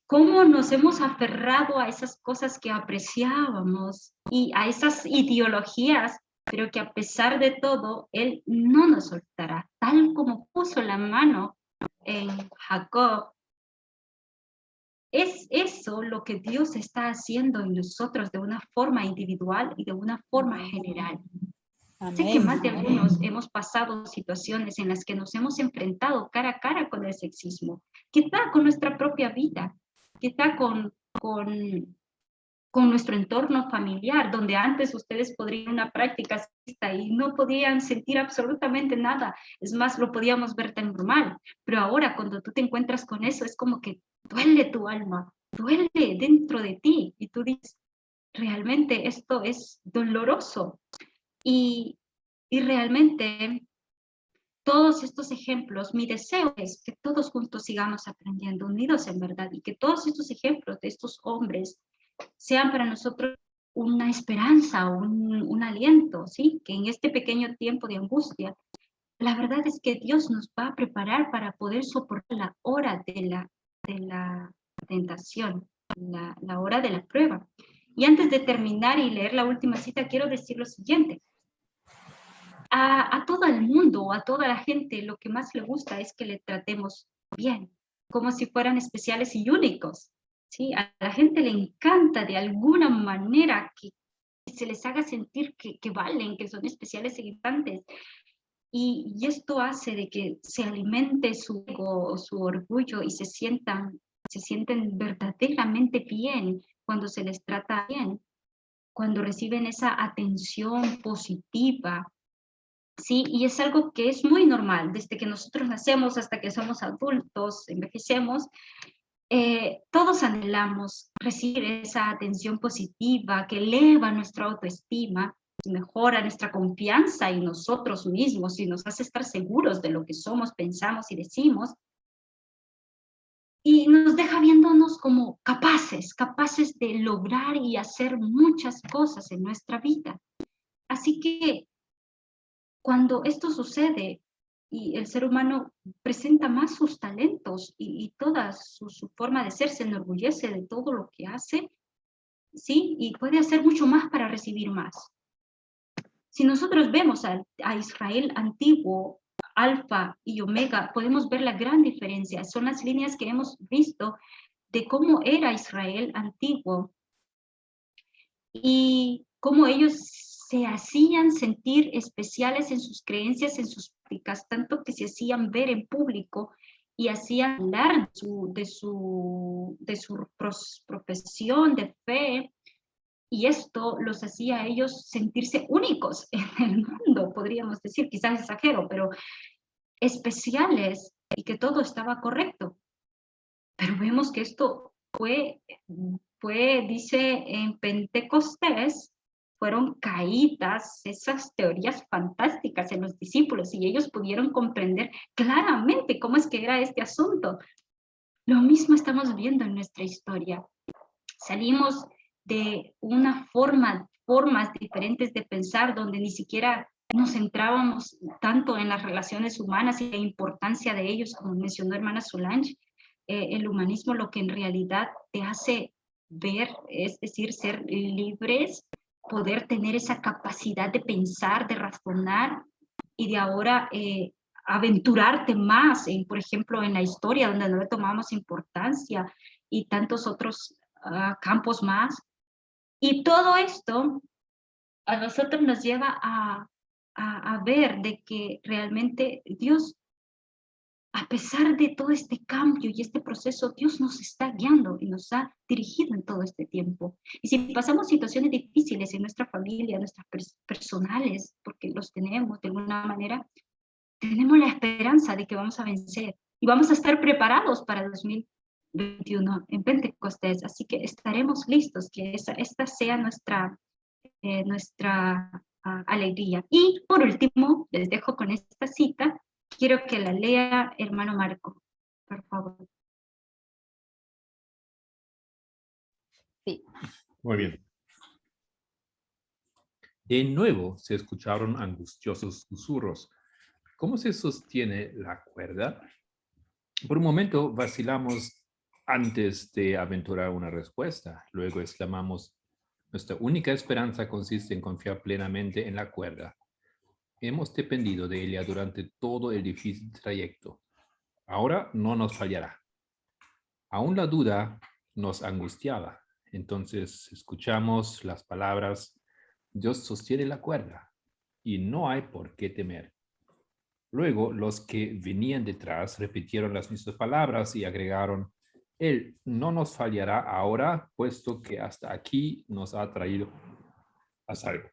Cómo nos hemos aferrado a esas cosas que apreciábamos y a esas ideologías, pero que a pesar de todo, Él no nos soltará, tal como puso la mano en Jacob. Es eso lo que Dios está haciendo en nosotros de una forma individual y de una forma general. Sé que más de algunos hemos pasado situaciones en las que nos hemos enfrentado cara a cara con el sexismo, quizá con nuestra propia vida, quizá con nuestro entorno familiar, donde antes ustedes podrían una práctica sexista y no podían sentir absolutamente nada, es más, lo podíamos ver tan normal, pero ahora cuando tú te encuentras con eso, es como que duele tu alma, duele dentro de ti, y tú dices, realmente esto es doloroso, y realmente todos estos ejemplos, mi deseo es que todos juntos sigamos aprendiendo, unidos en verdad, y que todos estos ejemplos de estos hombres sean para nosotros una esperanza, un aliento, ¿sí? Que en este pequeño tiempo de angustia, la verdad es que Dios nos va a preparar para poder soportar la hora de la tentación, la hora de la prueba. Y antes de terminar y leer la última cita, quiero decir lo siguiente. A todo el mundo, a toda la gente, lo que más le gusta es que le tratemos bien, como si fueran especiales y únicos. ¿Sí? A la gente le encanta de alguna manera que se les haga sentir que valen, que son especiales e importantes. Y esto hace de que se alimente su ego, su orgullo y se sienten verdaderamente bien cuando se les trata bien, cuando reciben esa atención positiva. Sí, y es algo que es muy normal, desde que nosotros nacemos hasta que somos adultos, envejecemos, todos anhelamos recibir esa atención positiva que eleva nuestra autoestima, mejora nuestra confianza en nosotros mismos y nos hace estar seguros de lo que somos, pensamos y decimos, y nos deja viéndonos como capaces de lograr y hacer muchas cosas en nuestra vida. Así que cuando esto sucede y el ser humano presenta más sus talentos y toda su forma de ser, se enorgullece de todo lo que hace, ¿sí? Y puede hacer mucho más para recibir más. Si nosotros vemos a Israel antiguo, Alfa y Omega, podemos ver la gran diferencia. Son las líneas que hemos visto de cómo era Israel antiguo y cómo ellos se hacían sentir especiales en sus creencias, en sus prácticas, tanto que se hacían ver en público y hacían hablar de su profesión de fe, y esto los hacía a ellos sentirse únicos en el mundo, podríamos decir, quizás exagero, pero especiales y que todo estaba correcto. Pero vemos que esto fue, dice en Pentecostés, fueron caídas esas teorías fantásticas en los discípulos y ellos pudieron comprender claramente cómo es que era este asunto. Lo mismo estamos viendo en nuestra historia. Salimos de formas diferentes de pensar donde ni siquiera nos centrábamos tanto en las relaciones humanas y la importancia de ellos, como mencionó hermana Solange. El humanismo lo que en realidad te hace ver, es decir, ser libres, poder tener esa capacidad de pensar, de razonar y de ahora aventurarte más, por ejemplo, en la historia donde no le tomamos importancia y tantos otros campos más. Y todo esto a nosotros nos lleva a ver de que realmente Dios, a pesar de todo este cambio y este proceso, Dios nos está guiando y nos ha dirigido en todo este tiempo. Y si pasamos situaciones difíciles en nuestra familia, nuestras personales, porque los tenemos de alguna manera, tenemos la esperanza de que vamos a vencer y vamos a estar preparados para 2021 en Pentecostés. Así que estaremos listos, que esta sea nuestra alegría. Y por último, les dejo con esta cita. Quiero que la lea hermano Marco, por favor. Sí. Muy bien. De nuevo se escucharon angustiosos susurros. ¿Cómo se sostiene la cuerda? Por un momento vacilamos antes de aventurar una respuesta. Luego exclamamos, nuestra única esperanza consiste en confiar plenamente en la cuerda. Hemos dependido de ella durante todo el difícil trayecto. Ahora no nos fallará. Aún la duda nos angustiaba. Entonces escuchamos las palabras, Dios sostiene la cuerda y no hay por qué temer. Luego los que venían detrás repitieron las mismas palabras y agregaron, Él no nos fallará ahora, puesto que hasta aquí nos ha traído a salvo.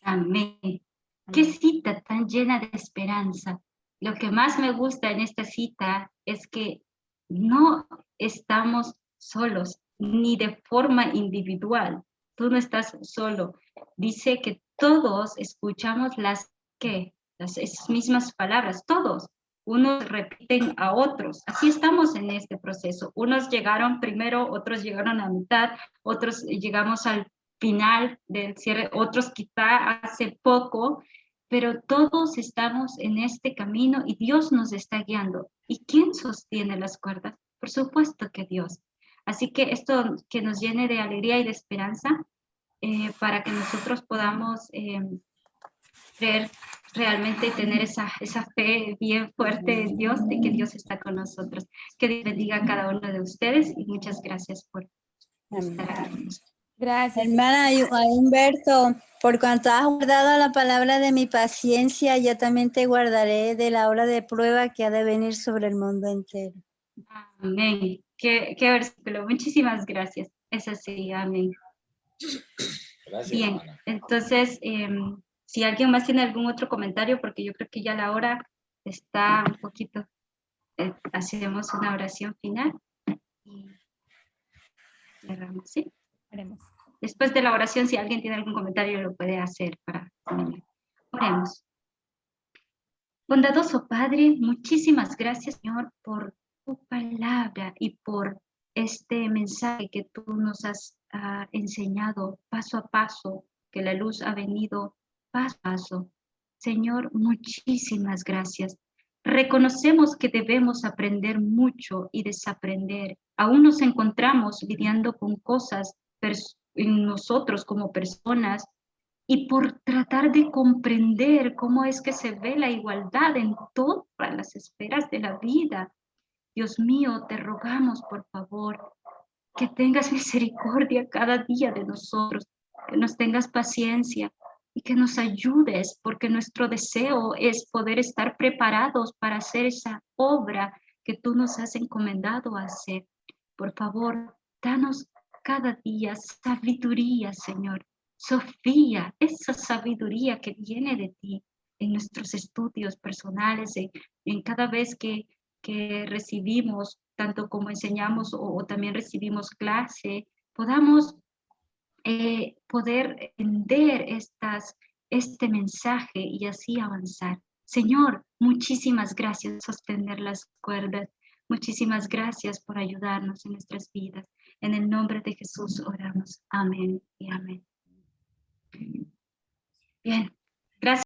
Amén. Qué cita tan llena de esperanza. Lo que más me gusta en esta cita es que no estamos solos, ni de forma individual. Tú no estás solo. Dice que todos escuchamos esas mismas palabras, todos. Unos repiten a otros. Así estamos en este proceso. Unos llegaron primero, otros llegaron a mitad, otros llegamos al final del cierre, otros quizá hace poco, pero todos estamos en este camino y Dios nos está guiando. ¿Y quién sostiene las cuerdas? Por supuesto que Dios. Así que esto que nos llene de alegría y de esperanza para que nosotros podamos creer realmente y tener esa fe bien fuerte en Dios, de que Dios está con nosotros. Que Dios bendiga a cada uno de ustedes y muchas gracias por estar aquí. Gracias. Hermana, hay un verso, por cuanto has guardado la palabra de mi paciencia, yo también te guardaré de la hora de prueba que ha de venir sobre el mundo entero. Amén. Qué versículo. Muchísimas gracias. Es así, amén. Gracias, bien, hermana. Entonces, si alguien más tiene algún otro comentario, porque yo creo que ya la hora está un poquito, hacemos una oración final y cerramos, ¿sí? Haremos. Después de la oración, si alguien tiene algún comentario, lo puede hacer para terminar. Oremos. Bondadoso Padre, muchísimas gracias, Señor, por tu palabra y por este mensaje que tú nos has enseñado paso a paso, que la luz ha venido paso a paso. Señor, muchísimas gracias. Reconocemos que debemos aprender mucho y desaprender. Aún nos encontramos lidiando con cosas en nosotros como personas y por tratar de comprender cómo es que se ve la igualdad en todas las esferas de la vida. Dios mío, te rogamos, por favor, que tengas misericordia cada día de nosotros, que nos tengas paciencia y que nos ayudes, porque nuestro deseo es poder estar preparados para hacer esa obra que tú nos has encomendado a hacer. Por favor, danos cada día sabiduría, Señor. Sofía, esa sabiduría que viene de ti en nuestros estudios personales, en cada vez que recibimos, tanto como enseñamos o también recibimos clase, podamos poder entender este mensaje y así avanzar. Señor, muchísimas gracias por sostener las cuerdas. Muchísimas gracias por ayudarnos en nuestras vidas. En el nombre de Jesús oramos. Amén y amén. Bien.